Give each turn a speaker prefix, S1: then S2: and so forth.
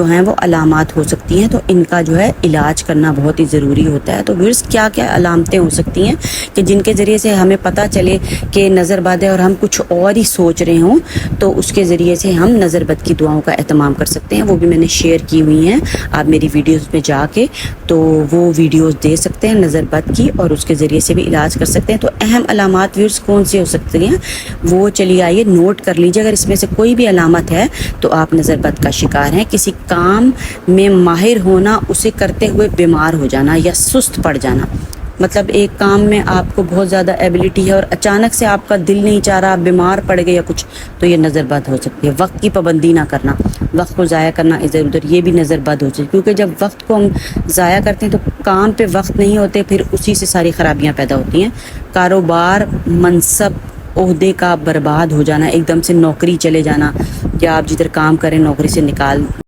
S1: जो हैं वो अलामात हो सकती हैं, तो इनका जो है इलाज करना बहुत ही ज़रूरी होता है। तो व्यूअर्स, क्या क्या अलामतें हो सकती हैं कि जिनके ज़रिए से हमें पता चले कि नज़रबद है और हम कुछ और ही सोच रहे हों, तो उसके ज़रिए से हम नज़रबद की दुआओं का एहतमाम कर सकते हैं। वो भी मैंने शेयर की हुई हैं, आप मेरी वीडियोज़ में जाके तो वो वीडियोज़ दे सकते हैं नज़रबद की, और उसके ज़रिए से भी इलाज कर सकते हैं। तो अहम अलामात व्यूअर्स कौन सी हो सकती हैं, वो चलिए आइए नोट कर लीजिए। अगर इसमें से कोई भी अलामत है तो आप नज़रबद का शिकार हैं। किसी काम में माहिर होना, उसे करते हुए बीमार हो जाना या सुस्त पड़ जाना, मतलब एक काम में आपको बहुत ज़्यादा एबिलिटी है और अचानक से आपका दिल नहीं चाह रहा, आप बीमार पड़ गए या कुछ, तो ये नज़रबद हो सकती है। वक्त की पाबंदी ना करना, वक्त को ज़ाया करना इधर उधर, ये भी नज़रबद हो सकती है, क्योंकि जब वक्त को हम ज़ाया करते हैं तो काम पे वक्त नहीं होते, फिर उसी से सारी ख़राबियाँ पैदा होती हैं। कारोबार, मनसब, ओहदे का बर्बाद हो जाना, एकदम से नौकरी चले जाना, या आप जिधर काम करें नौकरी से निकाल